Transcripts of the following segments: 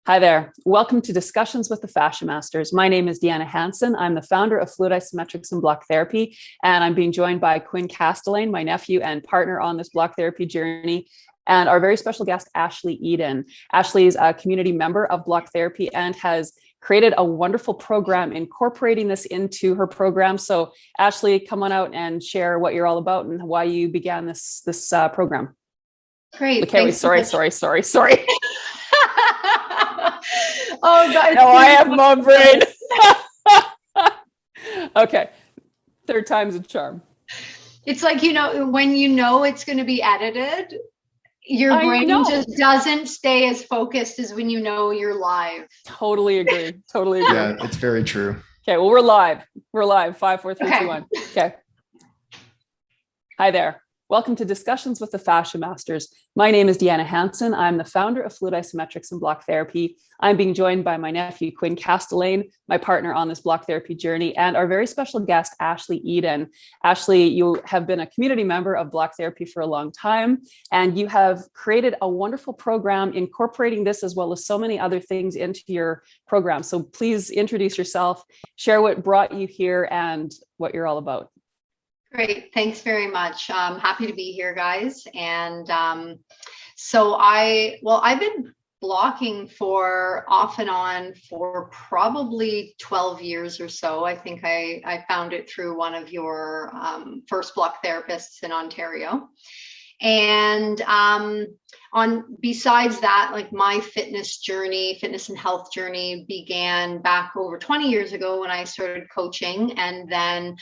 Hi there. Welcome to Discussions with the Fascia Masters. My name is Deanna Hansen. I'm the founder of Fluid Isometrics and Block Therapy, and I'm being joined by Quinn Castellane, my nephew and partner on this block therapy journey, and our very special guest, Ashley Eden. Ashley is a community member of Block Therapy and has created a wonderful program incorporating this into her program. So Ashley, come on out and share what you're all about and why you began this program. Great. Okay, sorry. Oh God! No, I have my brain. Okay, third time's a charm. It's like, when it's going to be edited, your brain just doesn't stay as focused as when you're live. Totally agree. Yeah, it's very true. Okay, well, we're live. 5, 4, 3, 2, 1. Okay. Hi there. Welcome to Discussions with the Fascia Masters. My name is Deanna Hansen. I'm the founder of Fluid Isometrics and Block Therapy. I'm being joined by my nephew, Quinn Castellane, my partner on this block therapy journey, and our very special guest, Ashley Eden. Ashley, you have been a community member of Block Therapy for a long time, and you have created a wonderful program incorporating this as well as so many other things into your program. So please introduce yourself, share what brought you here and what you're all about. Great. Thanks very much. I'm happy to be here, guys. And I've been blocking for off and on for probably 12 years or so. I think I found it through one of your first block therapists in Ontario. And besides that, like my fitness and health journey began back over 20 years ago when I started coaching, and then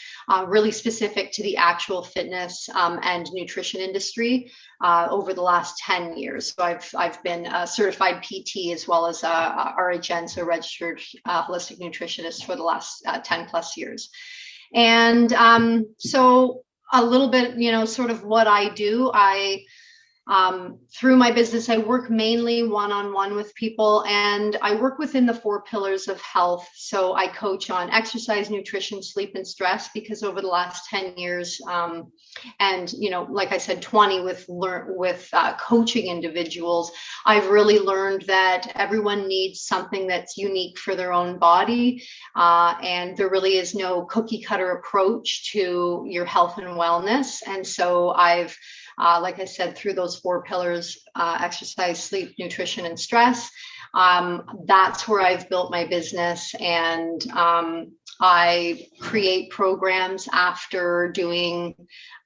really specific to the actual fitness and nutrition industry over the last 10 years. So I've been a certified PT as well as a RHN, so registered holistic nutritionist for the last 10 plus years. And so a little bit, sort of what I do. Through my business, I work mainly one-on-one with people, and I work within the 4 pillars of health. So I coach on exercise, nutrition, sleep, and stress, because over the last 10 years, and like I said, 20 with coaching individuals, I've really learned that everyone needs something that's unique for their own body, and there really is no cookie cutter approach to your health and wellness. And so I've like I said, through those 4 pillars, exercise, sleep, nutrition, and stress, that's where I've built my business. And I create programs after doing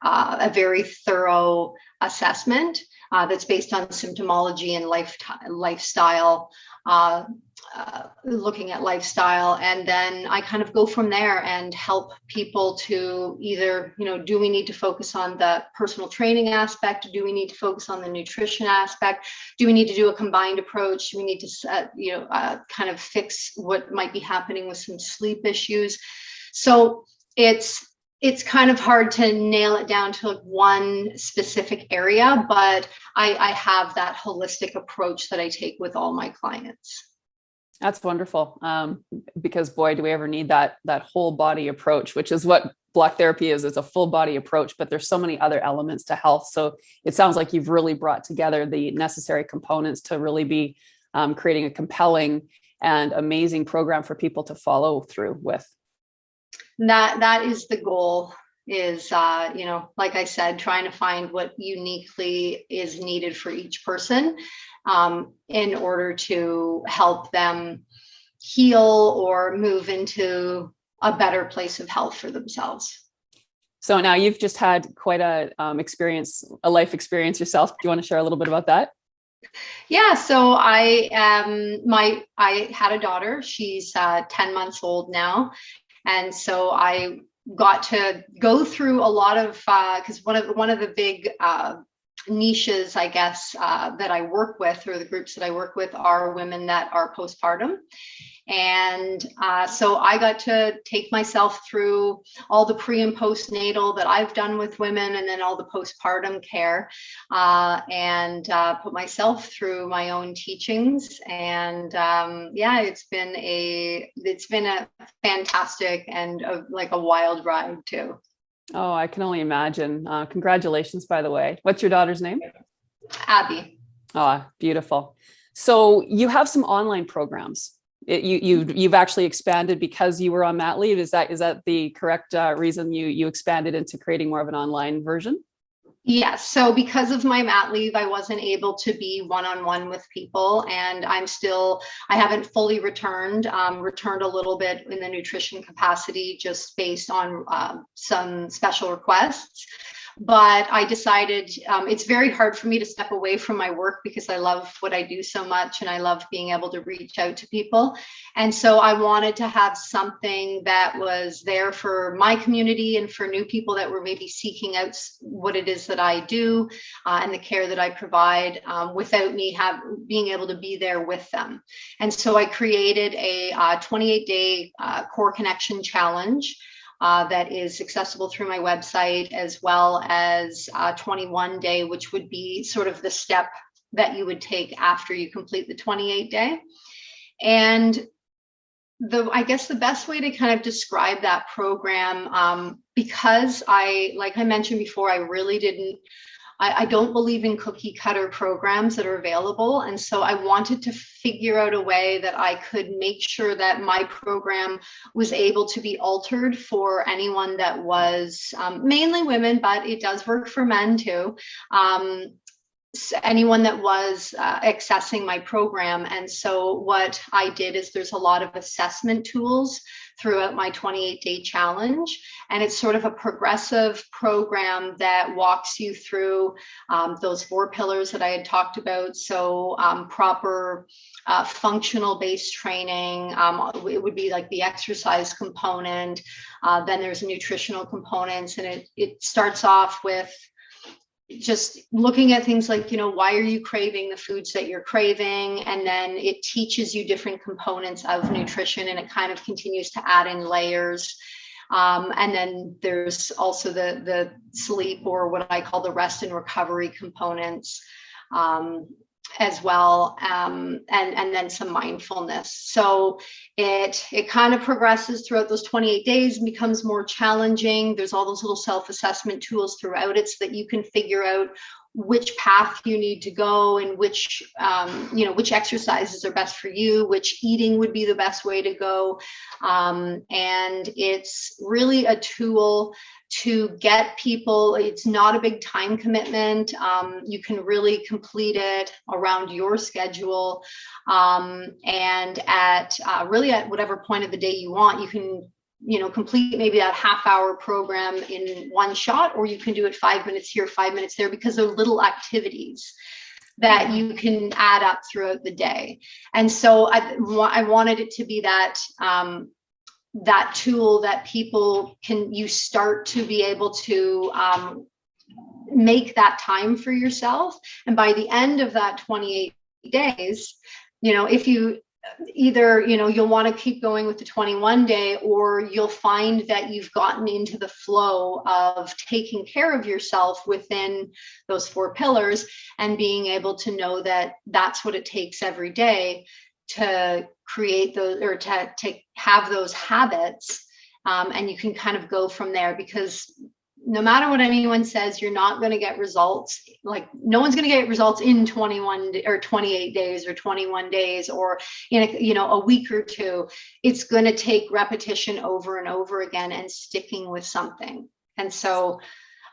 a very thorough assessment that's based on symptomology and lifestyle, looking at lifestyle. And then I kind of go from there and help people to either, do we need to focus on the personal training aspect? Do we need to focus on the nutrition aspect? Do we need to do a combined approach? Do we need to, kind of fix what might be happening with some sleep issues? So it's kind of hard to nail it down to one specific area, but I have that holistic approach that I take with all my clients. That's wonderful. Because boy, do we ever need that whole body approach, which is what block therapy is. It's a full body approach, but there's so many other elements to health. So it sounds like you've really brought together the necessary components to really be creating a compelling and amazing program for people to follow through with. That is the goal, is, like I said, trying to find what uniquely is needed for each person in order to help them heal or move into a better place of health for themselves. So now you've just had quite a life experience yourself. Do you want to share a little bit about that? Yeah, so I had a daughter. She's 10 months old now. And so I got to go through a lot of, because one of the big niches, I guess, that I work with, or the groups that I work with, are women that are postpartum. And so I got to take myself through all the pre and postnatal that I've done with women, and then all the postpartum care, and put myself through my own teachings. And it's been a fantastic and like a wild ride too. Oh, I can only imagine. Congratulations, by the way. What's your daughter's name? Abby. Oh, beautiful. So you have some online programs. You've actually expanded because you were on mat leave. Is that the correct reason you expanded into creating more of an online version? Yes. So because of my mat leave, I wasn't able to be one-on-one with people, and I haven't fully returned a little bit in the nutrition capacity just based on some special requests. But I decided it's very hard for me to step away from my work because I love what I do so much and I love being able to reach out to people. And so I wanted to have something that was there for my community and for new people that were maybe seeking out what it is that I do and the care that I provide without me being able to be there with them. And so I created a 28-day core connection challenge. That is accessible through my website, as well as 21-day, which would be sort of the step that you would take after you complete the 28-day. And I guess the best way to kind of describe that program, because like I mentioned before, I don't believe in cookie cutter programs that are available. And so I wanted to figure out a way that I could make sure that my program was able to be altered for anyone that was mainly women, but it does work for men too. Anyone that was accessing my program. And so what I did is there's a lot of assessment tools throughout my 28-day challenge. And it's sort of a progressive program that walks you through those 4 pillars that I had talked about. So proper functional based training, it would be like the exercise component. Then there's nutritional components, and it starts off with just looking at things like, why are you craving the foods that you're craving? And then it teaches you different components of nutrition, and it kind of continues to add in layers. And then there's also the sleep, or what I call the rest and recovery components as well, and then some mindfulness. So it kind of progresses throughout those 28 days and becomes more challenging. There's all those little self-assessment tools throughout it so that you can figure out which path you need to go and which exercises are best for you, which eating would be the best way to go. And it's really a tool to get people. It's not a big time commitment. You can really complete it around your schedule. And at whatever point of the day you want, you can complete maybe that half-hour program in one shot, or you can do it 5 minutes here, 5 minutes there, because they're little activities that you can add up throughout the day. And so I wanted it to be that tool that you start to be able to make that time for yourself. And by the end of that 28 days, if you either, you'll want to keep going with the 21-day, or you'll find that you've gotten into the flow of taking care of yourself within those 4 pillars and being able to know that that's what it takes every day to create those, or to have those habits. And you can kind of go from there, because no matter what anyone says, you're not going to get results. Like, no one's going to get results in 21 or 28 days or 21 days or in a week or 2. It's going to take repetition over and over again and sticking with something. And so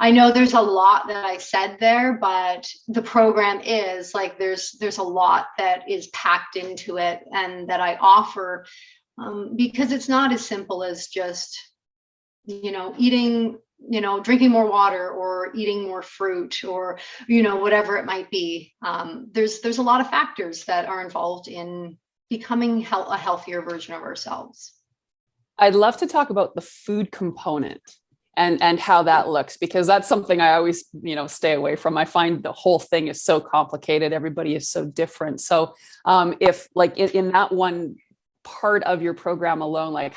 I know there's a lot that I said there, but the program is like, there's a lot that is packed into it and that I offer, because it's not as simple as just, eating, drinking more water or eating more fruit or, whatever it might be. There's a lot of factors that are involved in becoming a healthier version of ourselves. I'd love to talk about the food component and how that looks, because that's something I always, stay away from. I find the whole thing is so complicated. Everybody is so different. So if like in that one part of your program alone, like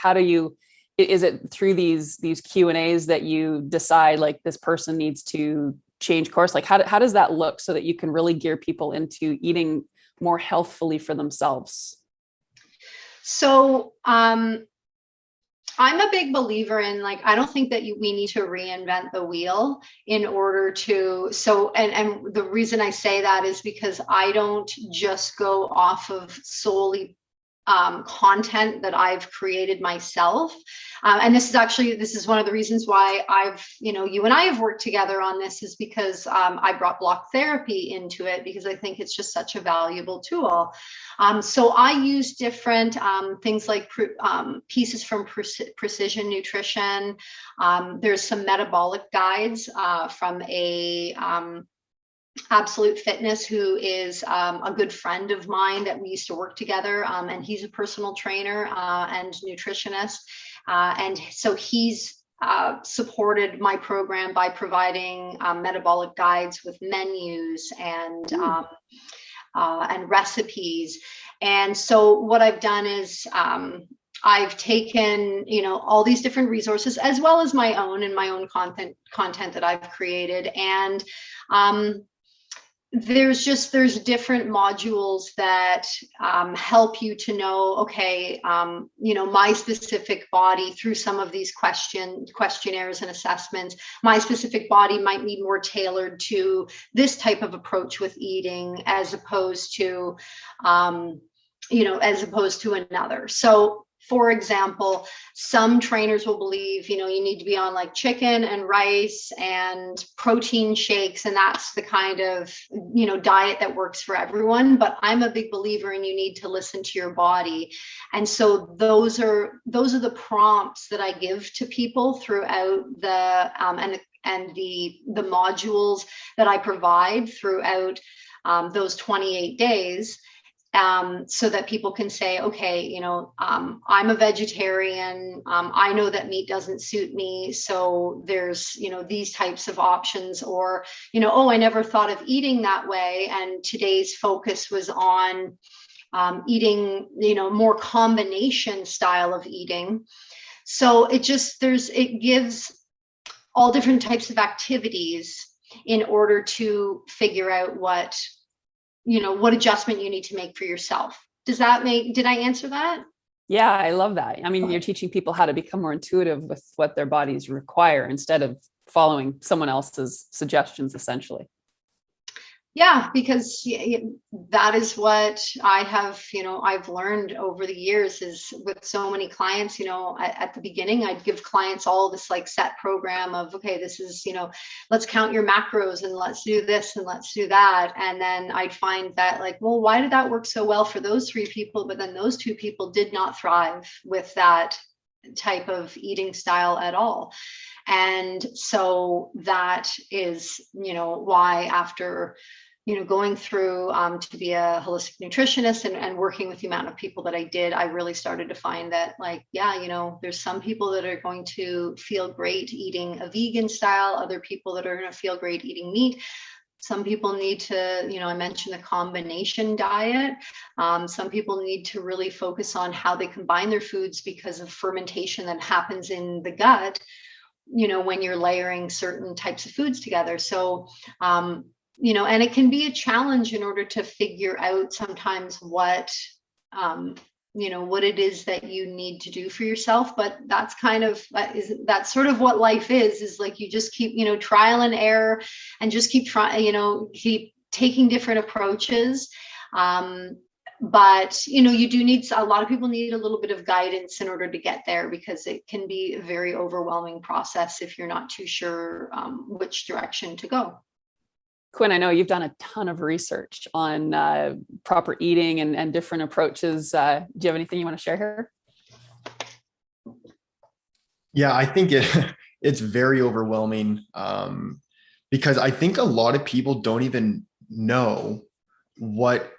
is it through these Q&As that you decide like this person needs to change course? Like how does that look so that you can really gear people into eating more healthfully for themselves? So I'm a big believer in, like, I don't think that we need to reinvent the wheel in order to, and the reason I say that is because I don't just go off of solely content that I've created myself. And this is one of the reasons why you and I have worked together on this, is because I brought block therapy into it, because I think it's just such a valuable tool. So I use different things like pieces from Precision Nutrition. There's some metabolic guides from a Absolute Fitness, who is a good friend of mine that we used to work together, and he's a personal trainer and nutritionist, and so he's supported my program by providing metabolic guides with menus and recipes. And so what I've done is I've taken, all these different resources, as well as my own content that I've created, and there's different modules that help you to know, okay, my specific body, through some of these questionnaires and assessments, my specific body might be more tailored to this type of approach with eating, as opposed to another. So, for example, some trainers will believe, you need to be on like chicken and rice and protein shakes, and that's the kind of, diet that works for everyone. But I'm a big believer in, you need to listen to your body. And so those are the prompts that I give to people throughout the and the modules that I provide throughout those 28 days. So that people can say, okay, I'm a vegetarian. I know that meat doesn't suit me. So there's, these types of options, or, oh, I never thought of eating that way. And today's focus was on eating, more combination style of eating. So it gives all different types of activities in order to figure out what adjustment you need to make for yourself. Did I answer that? Yeah, I love that. I mean, you're teaching people how to become more intuitive with what their bodies require, instead of following someone else's suggestions, essentially. Yeah, because that is what I have, I've learned over the years, is with so many clients, at the beginning, I'd give clients all this like set program of, okay, this is, let's count your macros and let's do this and let's do that. And then I'd find that, like, well, why did that work so well for those 3 people? But then those 2 people did not thrive with that type of eating style at all. And so that is, why after, going through to be a holistic nutritionist and working with the amount of people that I did, I really started to find that, like, yeah, there's some people that are going to feel great eating a vegan style, other people that are going to feel great eating meat. Some people need to, I mentioned the combination diet. Some people need to really focus on how they combine their foods, because of fermentation that happens in the gut, when you're layering certain types of foods together. So, and it can be a challenge in order to figure out sometimes what it is that you need to do for yourself. But that's that's sort of what life is like, you just keep, trial and error, and just keep trying, keep taking different approaches. But, you do need, a lot of people need a little bit of guidance in order to get there, because it can be a very overwhelming process if you're not too sure which direction to go. Quinn, I know you've done a ton of research on proper eating and different approaches. Do you have anything you want to share here? Yeah, I think it's very overwhelming, because I think a lot of people don't even know what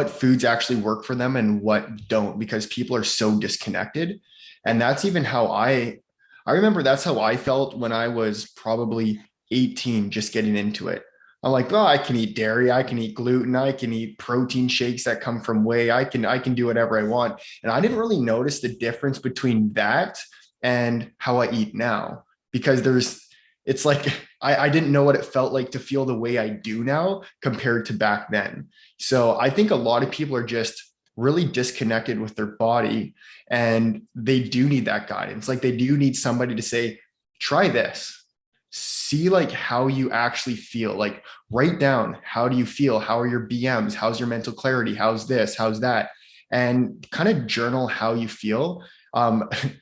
foods actually work for them and what don't, because people are so disconnected. And that's even how I remember that's how I felt when I was probably 18, just getting into it. I'm like, oh, I can eat dairy, I can eat gluten, I can eat protein shakes that come from whey, I can do whatever I want. And I didn't really notice the difference between that and how I eat now, because it's like I didn't know what it felt like to feel the way I do now compared to back then. So I think a lot of people are just really disconnected with their body, and they do need that guidance. Like they do need somebody to say, try this, see like how you actually feel, like write down, how do you feel? How are your BMs? How's your mental clarity? How's this? How's that? And kind of journal how you feel.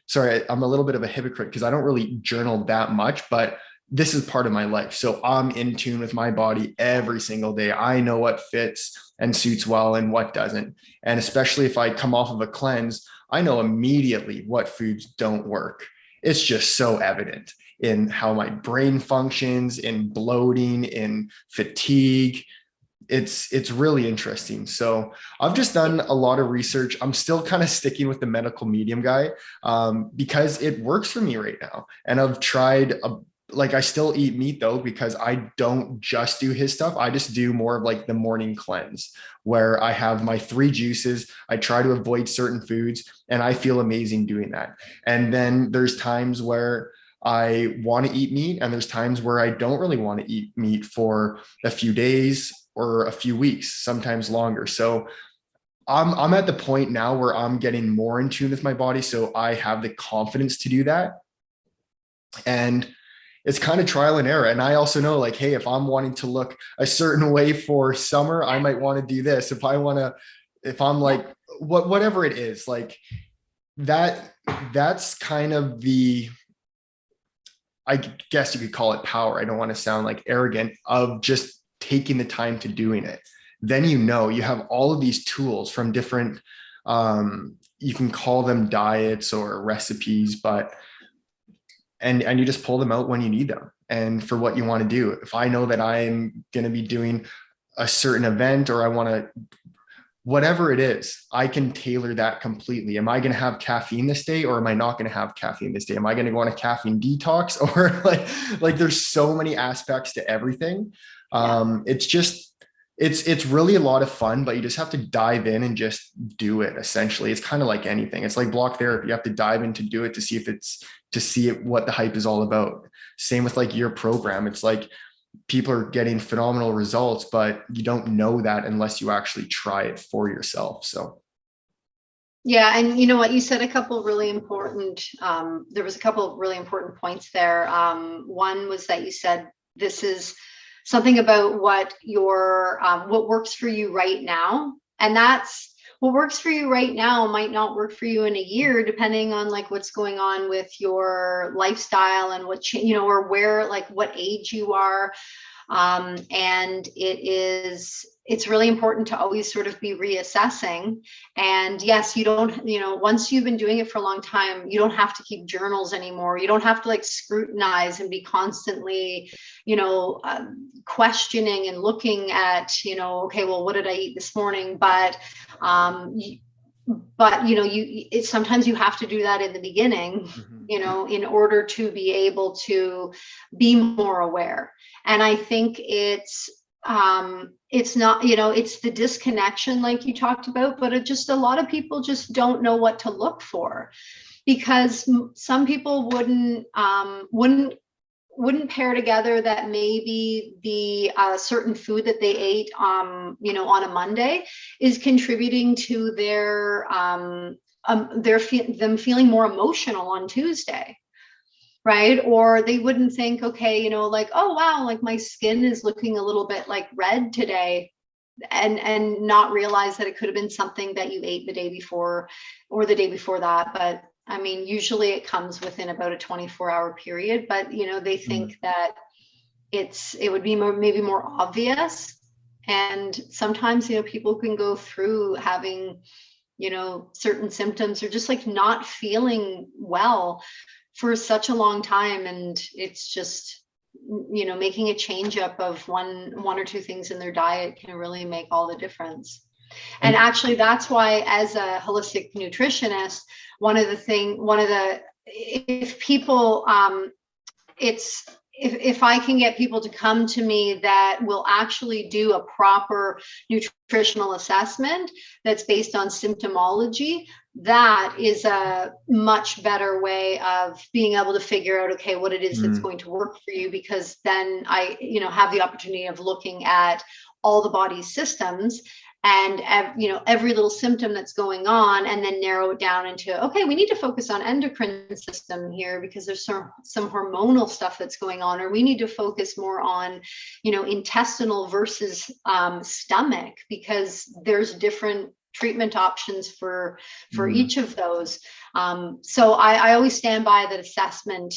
Sorry, I'm a little bit of a hypocrite because I don't really journal that much, but this is part of my life. So I'm in tune with my body every single day. I know what fits and suits well and what doesn't. And especially if I come off of a cleanse, I know immediately what foods don't work. It's just so evident in how my brain functions, in bloating, in fatigue. It's really interesting. So I've just done a lot of research. I'm still kind of sticking with the medical medium guy because it works for me right now. And I've tried like I still eat meat though, because I don't just do his stuff. I just do more of like the morning cleanse where I have my 3 juices. I try to avoid certain foods and I feel amazing doing that. And then there's times where I want to eat meat and there's times where I don't really want to eat meat for a few days or a few weeks, sometimes longer. So I'm at the point now where I'm getting more in tune with my body. So I have the confidence to do that. And it's kind of trial and error. And I also know like, hey, if I'm wanting to look a certain way for summer, I might want to do this. If I'm like, whatever it is, like that's kind of I guess you could call it power. I don't want to sound like arrogant of just taking the time to doing it. Then, you have all of these tools from different, you can call them diets or recipes, and you just pull them out when you need them and for what you want to do. If I know that I'm going to be doing a certain event or I want to, whatever it is, I can tailor that completely. Am I going to have caffeine this day or am I not going to have caffeine this day? Am I going to go on a caffeine detox or like there's so many aspects to everything. It's really a lot of fun, but you just have to dive in and just do it. Essentially, it's kind of like anything. It's like block therapy. You have to dive in to do it to see what the hype is all about. Same with like your program. It's like people are getting phenomenal results, but you don't know that unless you actually try it for yourself. So. Yeah. And you know what, you said a couple really important, there was a couple of really important points there. One was that you said, this is something about what works for you right now. And that's what works for you right now might not work for you in a year, depending on like what's going on with your lifestyle and or where, like what age you are. And it's really important to always sort of be reassessing. And yes, you don't, once you've been doing it for a long time, you don't have to keep journals anymore. You don't have to like scrutinize and be constantly, questioning and looking at, okay, well, what did I eat this morning? But sometimes you have to do that in the beginning, in order to be able to be more aware. And I think it's not, it's the disconnection like you talked about, but a lot of people just don't know what to look for, because some people wouldn't pair together that maybe the certain food that they ate, on a Monday is contributing to them feeling more emotional on Tuesday. Right. Or they wouldn't think, okay, like, oh, wow, like my skin is looking a little bit like red today, and not realize that it could have been something that you ate the day before or the day before that. But I mean, usually it comes within about a 24-hour period, but, they think that it would be maybe more obvious. And sometimes, people can go through having, certain symptoms or just like not feeling well for such a long time. And it's just, making a change up of one or two things in their diet can really make all the difference. And actually, that's why as a holistic nutritionist, if people, if I can get people to come to me that will actually do a proper nutritional assessment that's based on symptomology, that is a much better way of being able to figure out, okay, what it is that's going to work for you, because then I, have the opportunity of looking at all the body's systems and every little symptom that's going on, and then narrow it down into, okay, we need to focus on endocrine system here because there's some hormonal stuff that's going on, or we need to focus more on intestinal versus stomach, because there's different treatment options for each of those. So I always stand by that assessment.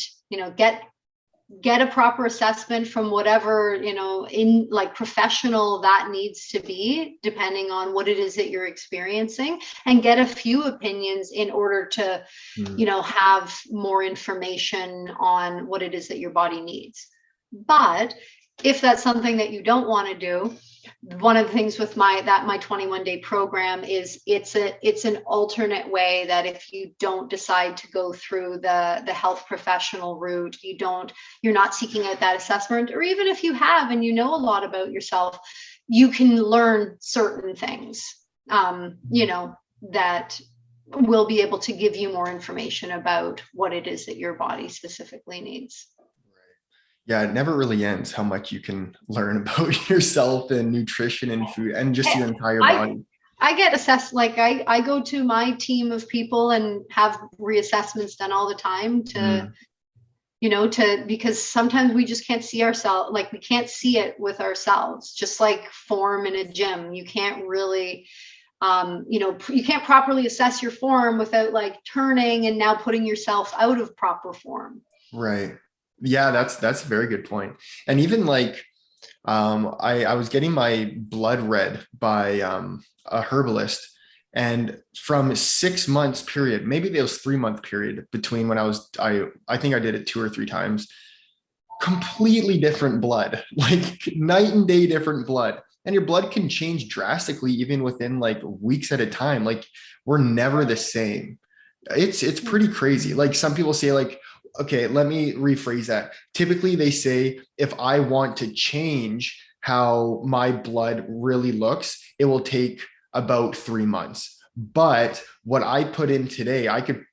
Get a proper assessment from whatever in like professional that needs to be, depending on what it is that you're experiencing, and get a few opinions in order to have more information on what it is that your body needs. But if that's something that you don't want to do, one of the things with my 21-day program is it's an alternate way that if you don't decide to go through the health professional route, you're not seeking out that assessment, or even if you have and you know a lot about yourself, you can learn certain things that will be able to give you more information about what it is that your body specifically needs. Yeah, it never really ends how much you can learn about yourself and nutrition and food and just your entire body. I get assessed, like I go to my team of people and have reassessments done all the time because sometimes we just can't see ourselves, like we can't see it with ourselves, just like form in a gym. You can't really, you can't properly assess your form without like turning and now putting yourself out of proper form. Right. Yeah, that's a very good point. And even like, I was getting my blood read by a herbalist, and from 6 months period, maybe there was 3 month period between when I think I did it 2 or 3 times, completely different blood, like night and day different blood. And your blood can change drastically even within like weeks at a time. Like we're never the same. It's pretty crazy. Like some people say like, okay, let me rephrase that. Typically they say, if I want to change how my blood really looks, it will take about 3 months. But what I put in today, I could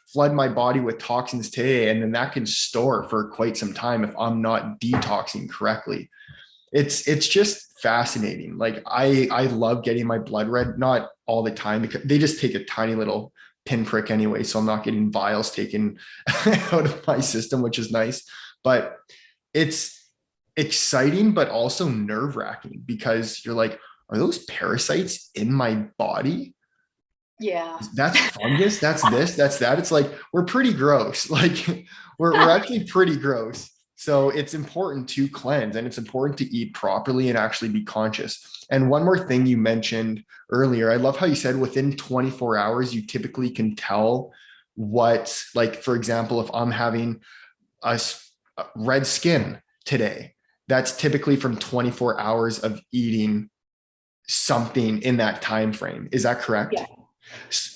flood my body with toxins today, and then that can store for quite some time if I'm not detoxing correctly. It's just fascinating. Like I love getting my blood read, not all the time because they just take a tiny little pinprick anyway, so I'm not getting vials taken out of my system, which is nice. But it's exciting, but also nerve-wracking, because you're like, are those parasites in my body? Yeah, That's fungus, that's this, that's that. It's like, we're pretty gross. Like we're actually pretty gross. So it's important to cleanse, and it's important to eat properly and actually be conscious. And one more thing you mentioned earlier, I love how you said within 24 hours, you typically can tell what, like, for example, if I'm having a red skin today, that's typically from 24 hours of eating something in that time frame. Is that correct? Yeah.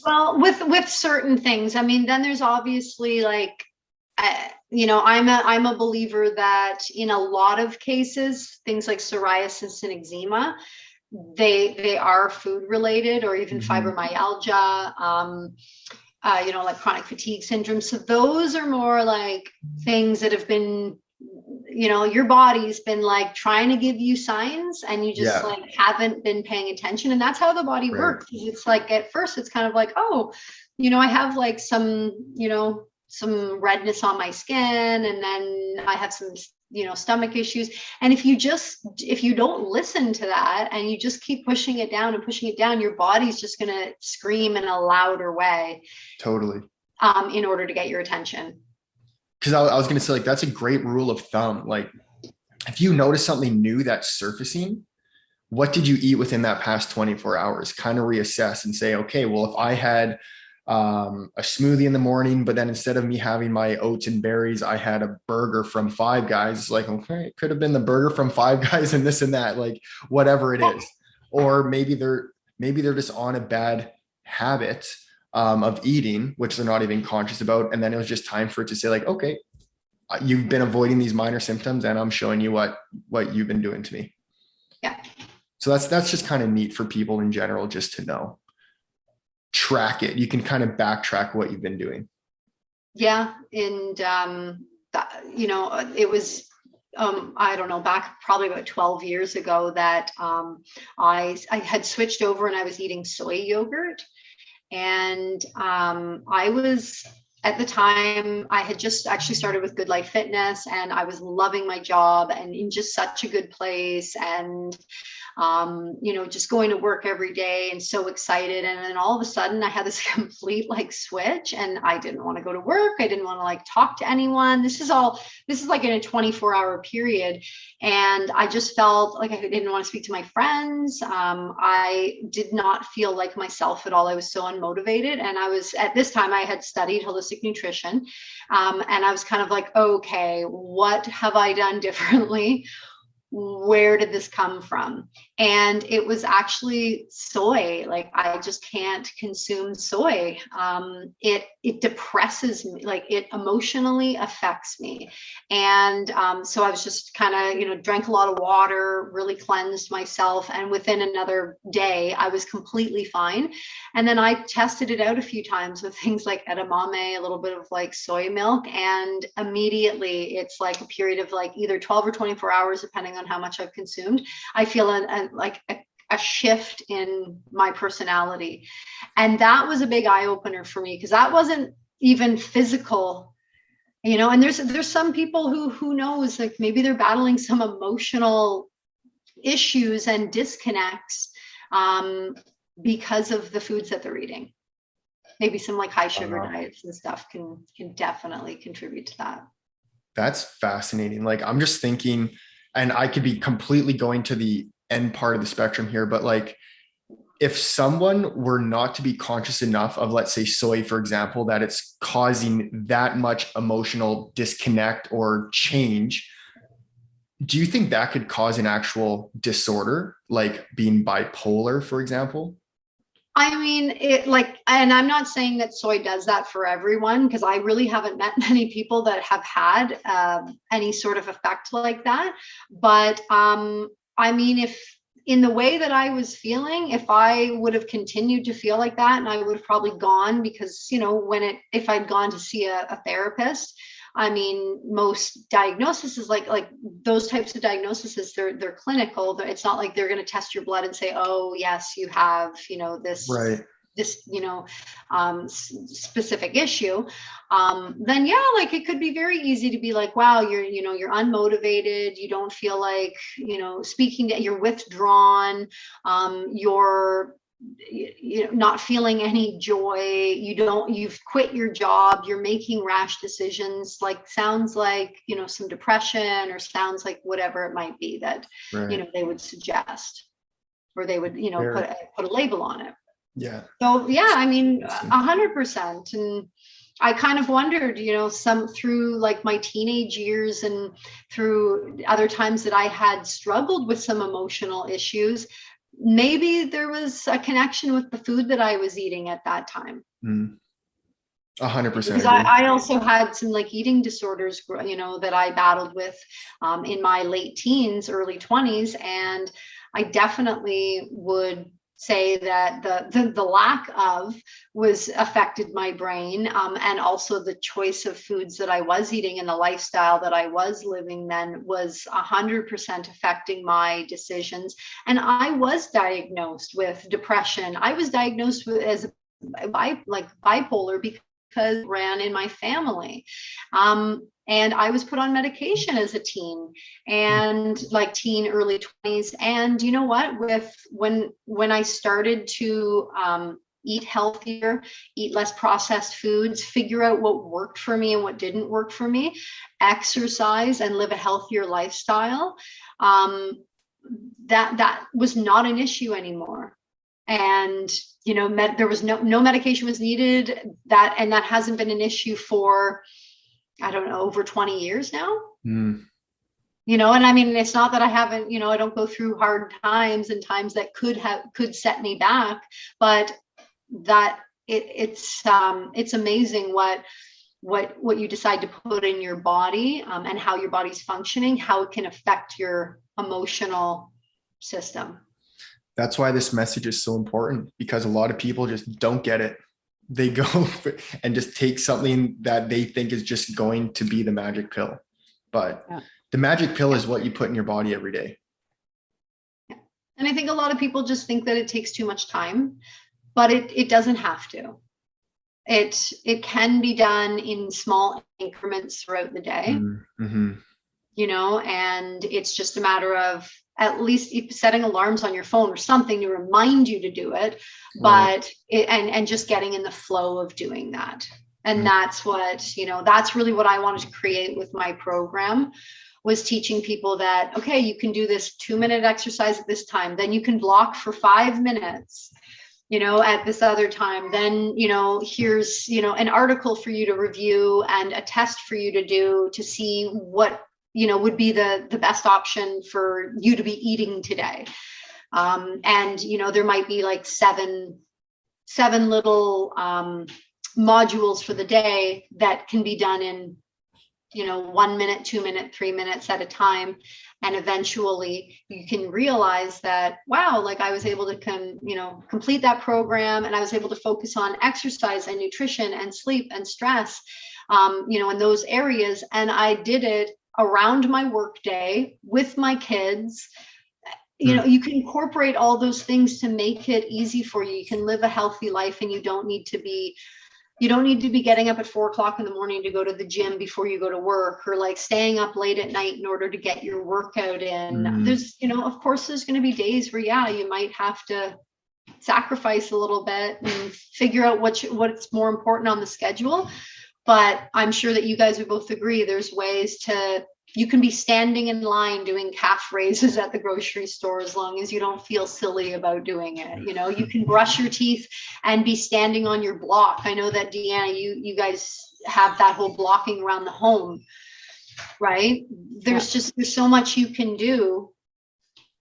Well, with certain things, I mean, then there's obviously like, I'm a believer that in a lot of cases, things like psoriasis and eczema, they are food related, or even fibromyalgia, like chronic fatigue syndrome. So those are more like things that have been, your body's been like trying to give you signs, and you just like haven't been paying attention. And that's how the body works. It's like at first it's kind of like, oh, I have like some redness on my skin, and then I have some stomach issues. And if you don't listen to that, and you just keep pushing it down and pushing it down, your body's just going to scream in a louder way, totally, in order to get your attention. Because I was going to say, like, that's a great rule of thumb. Like, if you notice something new that's surfacing, what did you eat within that past 24 hours? Kind of reassess and say, okay, well, if I had a smoothie in the morning, but then instead of me having my oats and berries, I had a burger from Five Guys. It's like, okay, it could have been the burger from Five Guys and this and that, like whatever it is. Or maybe they're just on a bad habit of eating, which they're not even conscious about. And then it was just time for it to say like, okay, you've been avoiding these minor symptoms, and I'm showing you what you've been doing to me. Yeah. So that's just kind of neat for people in general, just to know. Track it. You can kind of backtrack what you've been doing. Yeah. And, it was I don't know, back probably about 12 years ago that I had switched over and I was eating soy yogurt. And I was, at the time, I had just actually started with Good Life Fitness, and I was loving my job and in just such a good place. And just going to work every day and so excited. And then all of a sudden I had this complete like switch, and I didn't want to go to work. I didn't want to like talk to anyone. This is like in a 24-hour period. And I just felt like I didn't want to speak to my friends. I did not feel like myself at all. I was so unmotivated. And at this time I had studied holistic nutrition. And I was kind of like, okay, what have I done differently? Where did this come from? And it was actually soy. Like, I just can't consume soy. It depresses me, like it emotionally affects me. And so I was just kind of, drank a lot of water, really cleansed myself. And within another day, I was completely fine. And then I tested it out a few times with things like edamame, a little bit of like soy milk. And immediately it's like a period of like either 12 or 24 hours, depending on how much I've consumed. I feel a shift in my personality. And that was a big eye opener for me, because that wasn't even physical, and there's some people who knows, like maybe they're battling some emotional issues and disconnects because of the foods that they're eating. Maybe some like high sugar diets and stuff can definitely contribute to that. That's fascinating. Like, I'm just thinking, and I could be completely going to the end part of the spectrum here, but like, if someone were not to be conscious enough of, let's say, soy, for example, that it's causing that much emotional disconnect or change, do you think that could cause an actual disorder, like being bipolar, for example? I mean, and I'm not saying that soy does that for everyone, because I really haven't met many people that have had any sort of effect like that. But I mean, if in the way that I was feeling, if I would have continued to feel like that, and I would have probably gone, because, if I'd gone to see a therapist, I mean, most diagnoses is like those types of diagnoses, they're clinical. It's not like they're going to test your blood and say, oh, yes, you have, this, right, this, specific issue. Then yeah, like it could be very easy to be like, wow, you're unmotivated. You don't feel like, speaking to, you're withdrawn. You're not feeling any joy. You've quit your job. You're making rash decisions. Like, sounds like, some depression, or sounds like whatever it might be that, right. they would suggest, or they would, put a label on it. Yeah. So yeah, I mean, 100%. And I kind of wondered, some through like my teenage years and through other times that I had struggled with some emotional issues, maybe there was a connection with the food that I was eating at that time. 100%. Because I also had some like eating disorders, that I battled with in my late teens, early 20s. And I definitely would say that the lack of was affected my brain, and also the choice of foods that I was eating and the lifestyle that I was living then was 100% affecting my decisions. And I was diagnosed with depression. I was diagnosed with as bipolar because it ran in my family. And I was put on medication as a teen, and like early 20s. And you know what, when I started to eat healthier, eat less processed foods, figure out what worked for me and what didn't work for me, exercise and live a healthier lifestyle, that was not an issue anymore. And there was no medication was needed, and that hasn't been an issue for, I don't know, over 20 years now. And I mean, it's not that I haven't, I don't go through hard times and times that could set me back, but that it's amazing what you decide to put in your body, and how your body's functioning, how it can affect your emotional system. That's why this message is so important, because a lot of people just don't get it. They go and just take something that they think is just going to be the magic pill. But the magic pill is what you put in your body every day. And I think a lot of people just think that it takes too much time, but it doesn't have to. It can be done in small increments throughout the day, Mm-hmm. you know, and it's just a matter of at least setting alarms on your phone or something to remind you to do it, but and just getting in the flow of doing that. And that's what, you know, that's really what I wanted to create with my program, was teaching people that, okay, you can do this 2-minute exercise at this time, then you can block for 5 minutes, you know, at this other time, then, you know, here's, you know, an article for you to review and a test for you to do to see what, you know, would be the best option for you to be eating today. And, you know, there might be like seven little modules for the day that can be done in, you know, 1 minute, 2 minute, 3 minutes at a time. And eventually you can realize that, wow, like I was able to complete that program, and I was able to focus on exercise and nutrition and sleep and stress, you know, in those areas. And I did it around my work day with my kids. You know, you can incorporate all those things to make it easy for you. You can live a healthy life, and you don't need to be getting up at 4 o'clock in the morning to go to the gym before you go to work, or like staying up late at night in order to get your workout in. There's, you know, of course there's going to be days where, yeah, you might have to sacrifice a little bit and figure out what's more important on the schedule. But I'm sure that you guys would both agree there's ways you can be standing in line doing calf raises at the grocery store as long as you don't feel silly about doing it. You know, you can brush your teeth and be standing on your block. I know that, Deanna, you guys have that whole blocking around the home, right? There's so much you can do,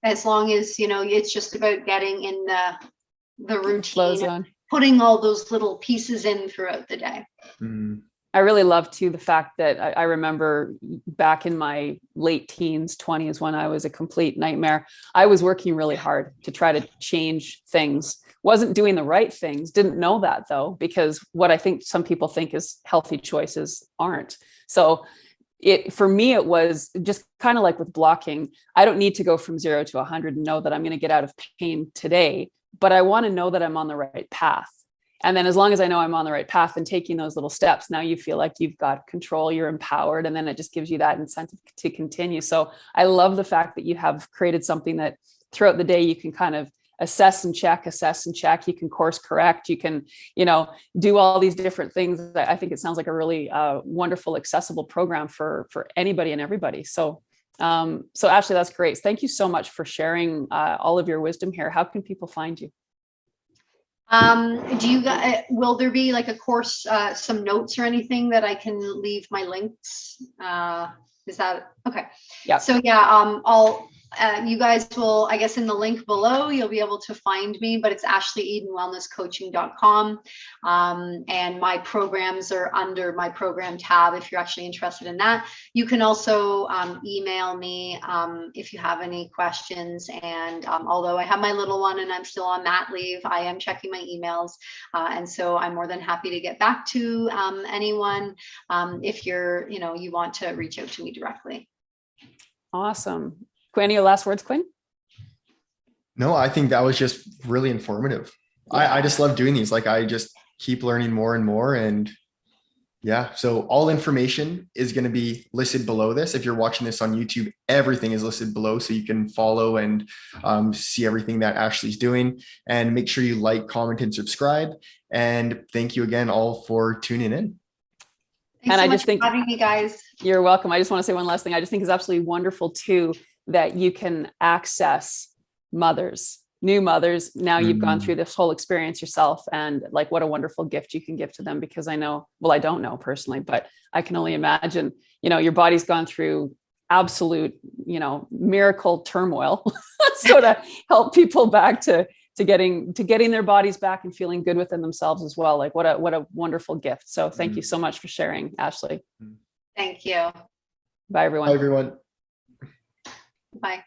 as long as, you know, it's just about getting in the routine, putting all those little pieces in throughout the day. I really love too the fact that I remember back in my late teens, 20s, when I was a complete nightmare, I was working really hard to try to change things. Wasn't doing the right things. Didn't know that though, because what I think some people think is healthy choices aren't. So for me, it was just kind of like with blocking. I don't need to go from 0 to 100 and know that I'm going to get out of pain today, but I want to know that I'm on the right path. And then as long as I know I'm on the right path and taking those little steps, now you feel like you've got control, you're empowered, and then it just gives you that incentive to continue. So I love the fact that you have created something that throughout the day you can kind of assess and check. You can course correct. You can, you know, do all these different things. I think it sounds like a really wonderful, accessible program for anybody and everybody. So Ashley, that's great. Thank you so much for sharing all of your wisdom here. How can people find you? Will there be like a course, some notes or anything that I can leave my links? Is that okay? Yeah. So yeah, you guys will, I guess in the link below, you'll be able to find me, but it's ashleyEdenWellnessCoaching.com. And my programs are under my program tab if you're actually interested in that. You can also email me if you have any questions. And although I have my little one and I'm still on mat leave, I am checking my emails. And so I'm more than happy to get back to anyone if you want to reach out to me directly. Awesome. Quinn, your last words, Quinn? No, I think that was just really informative. Yeah. I just love doing these. Like I just keep learning more and more. And yeah, so all information is going to be listed below this. If you're watching this on YouTube, everything is listed below so you can follow and see everything that Ashley's doing. And make sure you like, comment, and subscribe. And thank you again all for tuning in. Thanks so much for having me, guys. You're welcome. I just want to say one last thing. I just think it's absolutely wonderful too that you can access new mothers. Now you've gone through this whole experience yourself, and like what a wonderful gift you can give to them, because I don't know personally, but I can only imagine, your body's gone through absolute, miracle turmoil. So to help people back to getting their bodies back and feeling good within themselves as well. Like what a wonderful gift. So thank you so much for sharing, Ashley. Thank you. Bye, everyone. Bye, everyone. Bye.